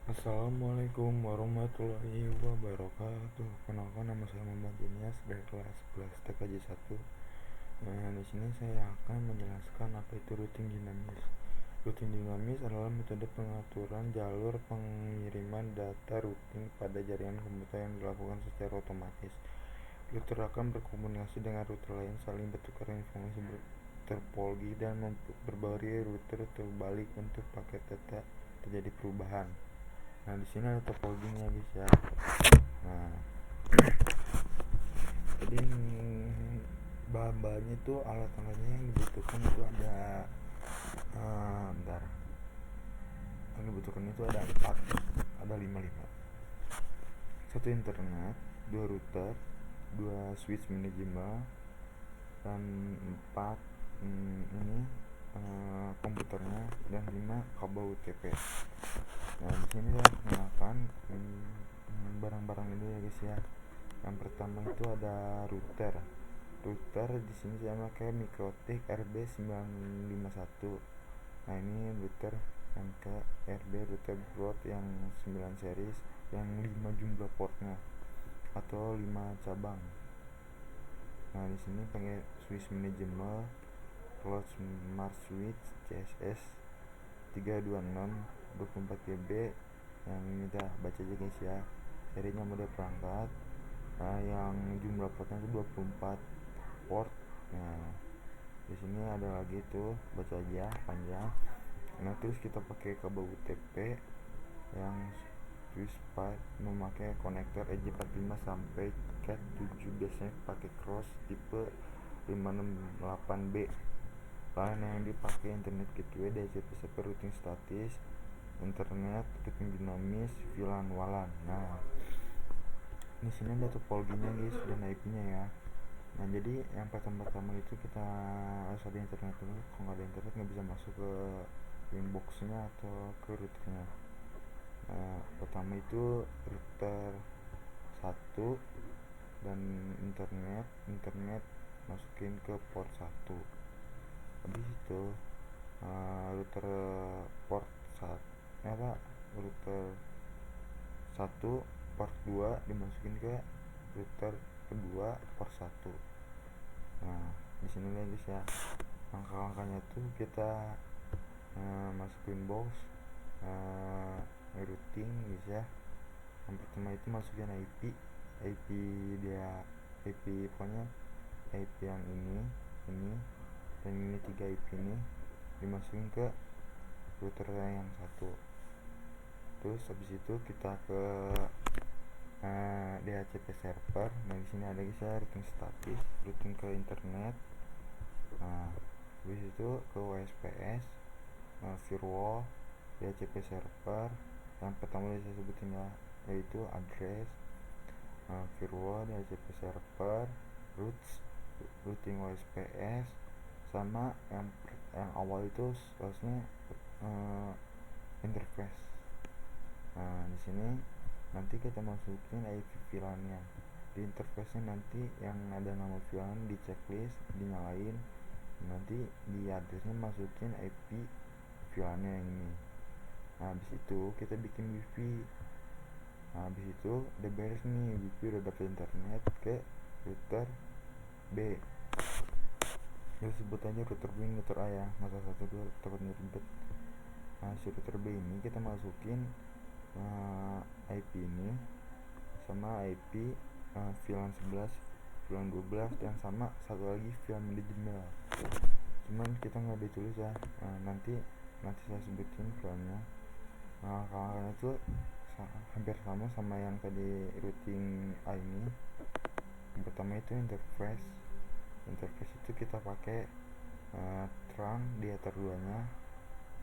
Assalamualaikum warahmatullahi wabarakatuh. Kenalkan, nama saya Muhammad Jenias dari kelas 11 TKJ 1. Nah, di sini saya akan menjelaskan apa itu routing dinamis. Routing dinamis adalah metode pengaturan jalur pengiriman data routing pada jaringan komputer yang dilakukan secara otomatis. Router akan berkomunikasi dengan router lain, saling bertukar informasi terpolgi dan berbagai router terbalik untuk paket data terjadi perubahan. Nah, di sini ada topologinya guys ya. Nah, jadi bahan-bahannya itu alat-alatnya yang dibutuhkan itu ada bentar. Yang dibutuhkan itu ada 4, ada 5. Satu internet, 2 router, 2 switch manajemen, dan 4 ini komputernya, dan 5 kabel UTP. Nah, di sini saya perkenalkan barang-barang ini ya guys ya. Yang pertama itu ada router. Router di sini saya pakai Mikrotik RB951. Nah, ini router MK RB router Broad yang 9 series yang 5 jumlah portnya atau 5 cabang. Nah, di sini pakai switch manajemen Cloud Smart Switch CSS 326 24 GB. Yang ini dah baca aja guys ya. Serinya model perangkat. Nah, yang jumlah portnya itu 24 port. Nah, di sini ada lagi tuh, baca aja panjang. Nah, terus kita pakai kabel UTP yang Swiss pipe memakai konektor EJ45 sampai Cat7, biasanya pakai cross tipe 568B. Lain yang dipakai internet gateway, DHCP server, routing statis, internet, routing dinamis, VLAN, WLAN. Nah, di sini ada topologinya guys dan IP-nya ya. Nah, jadi yang pertama itu kita harus ada internet dulu. Kalau nggak ada internet nggak bisa masuk ke inboxnya atau ke routernya. Nah, pertama itu router 1 dan internet masukin ke port 1. Habis itu router port 1 router 1 port 2 dimasukin ke router kedua port 1. Nah, di sini nih guys ya, langkah-langkahnya tuh kita masukin box routing guys ya. Yang pertama itu masukin IP dia, IP pokoknya IP yang ini dan ini 3 IP ini dimasukin ke router yang satu. Terus habis itu kita ke DHCP server. Nah, di sini ada guys ya, routing statis, routing ke internet. Nah, habis itu ke WSPS, firewall, DHCP server. Yang pertama yang saya sebutin ya, yaitu address, firewall, DHCP server, routing WSPS, sama yang awal itu harusnya interface. Nah, di sini nanti kita masukin IP VLAN-nya. Di interface-nya nanti yang ada nama VLAN di checklist dinyalain. Nanti di address-nya masukin IP VLAN-nya yang ini. Nah, habis itu kita bikin wifi. Nah, habis itu udah beres nih, wifi udah dapet internet ke router B. Kita sebut aja router B, router A ya, nggak usah 1 2 takutnya ribet. Nah, si router B ini kita masukin IP ini sama IP VLAN 11, VLAN 12, dan sama satu lagi VLAN manajemen. Cuman kita nggak ditulis ya. Nanti saya sebutin VLAN-nya. Nah, kalau itu hampir sama yang tadi routing A ini. Yang pertama itu interface itu kita pakai terang di ether 2 nya.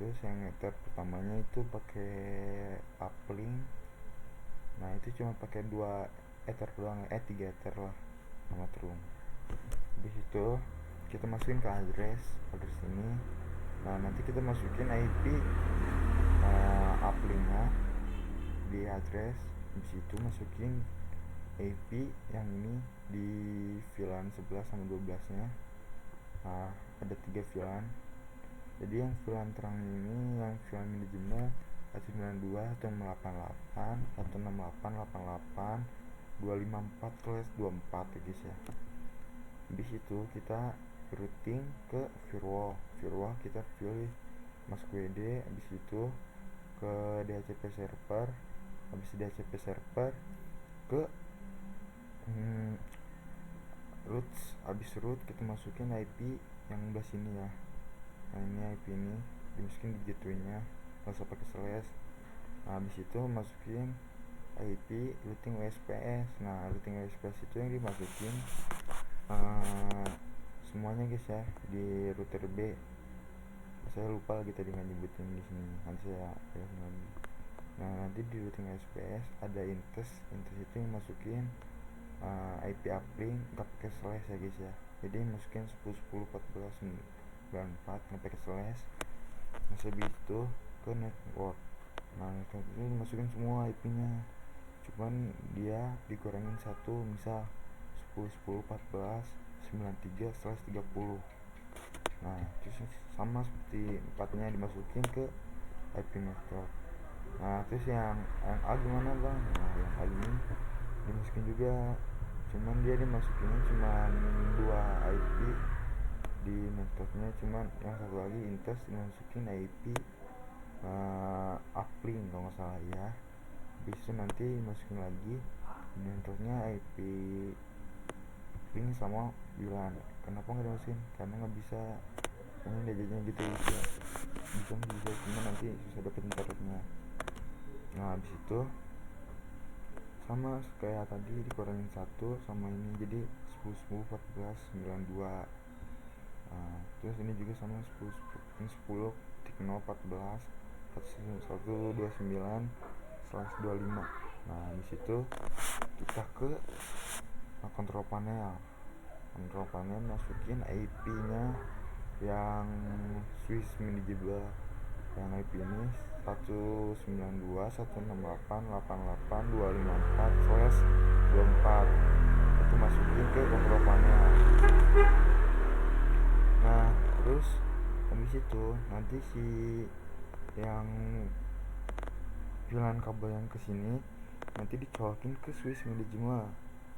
Terus yang ether pertamanya itu pakai uplink. Nah, itu cuma pakai 2 ether doang, 3 ether lah sama terung. Habis itu kita masukin ke address ini. Nah, nanti kita masukin IP uplinknya di address. Habis itu masukin IP yang ini di VLAN 11 sama 12 nya. Ada 3 VLAN. Jadi yang VLAN terang ini, yang VLAN manajemen, 192 188 168 88 254/24 ya guys ya. Habis itu kita routing ke firewall kita pilih masuk WD, habis itu ke DHCP server, habis DHCP server ke roots, habis root kita masukin IP yang udah sini ya. Nah ini IP ini dimasukin di gateway nya, nggak usah pakai slash. Nah habis itu masukin IP routing WSPS. Nah routing WSPS itu yang dimasukin semuanya guys ya di router B. Saya lupa lagi tadi nggak nyebutin di sini, nanti saya jelasin lagi. Nah nanti di routing WSPS ada intes itu yang masukin IP uplink nggak pakai slash ya guys ya. Jadi masukin 10 10 14 94 nggak pakai slash. Nah habis itu ke network. Nah network itu masukin semua IP nya, cuman dia dikurangin satu, misal 10 10 14 93/30. Nah terus sama seperti empatnya dimasukin ke IP network. Nah terus yang A gimana bang? Nah yang A ini dimasukin juga, cuman dia dimasukinnya cuman 2 IP di networknya, cuman yang satu lagi intes dimasukin IP uplink kalau nggak salah ya. Bisa nanti masukin lagi di networknya IP uplink sama WLAN. Kenapa nggak dimasukin? Karena nggak bisa, karena diajarnya gitu ya, bisa cuma nanti susah dapet internetnya. Nah habis itu sama kayak tadi dikurangin satu sama ini, jadi 10 10 14 92. Nah terus ini juga sama 10 10 0 14 129/25. Nah di situ kita ke kontrol panel masukin IP nya yang Swiss manageable. Yang IP ini 192.168.88.254/24 itu masukin ke kontrol panel. Nah terus habis itu nanti si yang pilihan kabel yang kesini nanti dicolokin ke Swiss manageable.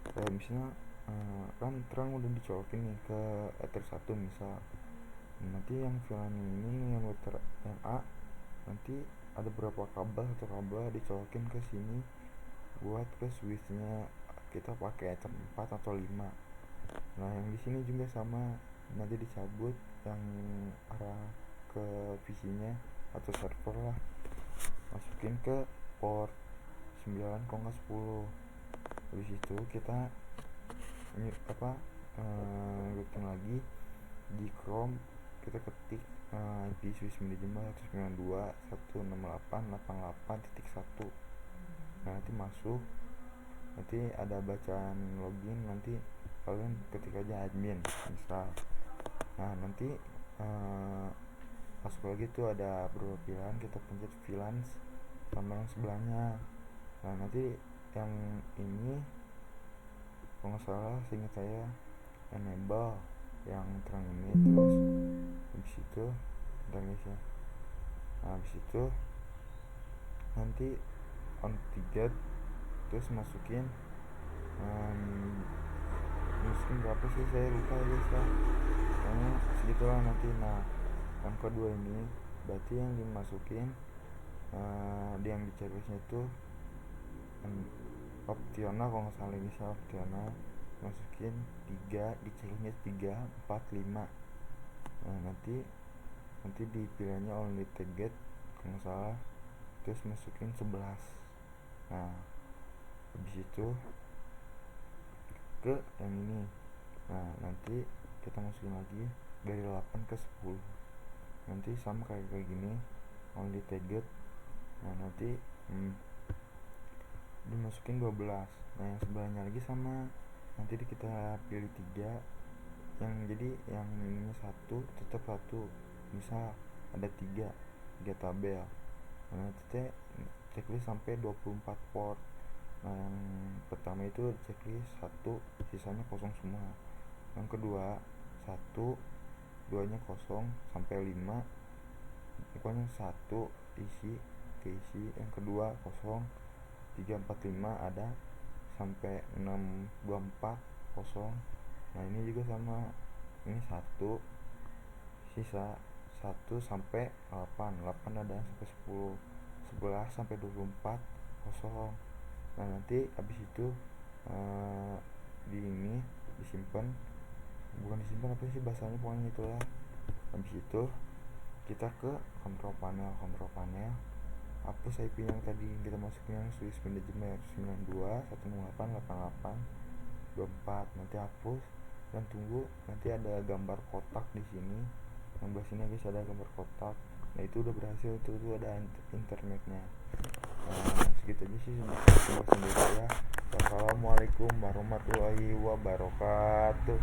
Kayak misalnya kan terang udah dicolokin nih ke Ether 1 misal. Nanti yang VLAN ini yang A nanti ada berapa kabel, satu kabel dicolokin ke sini buat ke switchnya kita pakai Ether 4 atau 5. Nah yang di sini juga sama, nanti dicabut yang arah ke PC nya atau server lah, masukin ke port 9 kalau nggak 10. Habis itu kita routing lagi di Chrome, kita ketik IP Swiss manageable 192.168.88.1. Nah nanti masuk, nanti ada bacaan login, nanti kalian ketik aja admin misal. Nah nanti masuk lagi tuh ada beberapa pilihan, kita pencet VLAN sama yang sebelahnya. Nah nanti yang ini kalau nggak salah seingat saya enable yang terang ini, terus habis itu bentar guys ya. Nah habis itu nanti on ticket, terus masukin berapa sih saya lupa ya guys ya, kayaknya segitulah nanti. Nah yang kedua ini berarti yang dimasukin yang di checklistnya itu optional kalau nggak salah guys ya, optional masukin 3 di checklistnya 3 4 5. Nah nanti di pilihannya only target kalau nggak salah, terus masukin 11. Nah habis itu ke yang ini. Nah nanti kita masukin lagi dari 8 ke 10. Nanti sama kayak gini only target. Nah nanti dimasukin 12. Nah yang sebelahnya lagi sama, nanti kita pilih 3 yang jadi yang ini satu tetap satu, misal ada 3 tabel. Nah nanti checklist sampai 24 port. Nah yang pertama itu checklist 1, sisanya kosong semua. Yang kedua 1, 2 nya kosong sampai 5, pokoknya 1 isi keisi. Yang kedua kosong, 345 ada sampai 624 kosong. Nah ini juga sama, ini 1 sisa 1 sampai 8 ada sampai 10, 11 sampai 24 kosong. Nah nanti habis itu di ini disimpan, bukan disimpan apa sih bahasanya, pokoknya itulah. Habis itu kita ke control panel, hapus IP yang tadi kita masukin, yang Swiss manajemen 92 168 88 24, nanti hapus dan tunggu. Nanti ada gambar kotak di sini, yang belah sini guys ada gambar kotak. Nah itu udah berhasil, itu ada internetnya. Segitu aja sih pembahasan dari saya. Wassalamualaikum warahmatullahi wabarakatuh.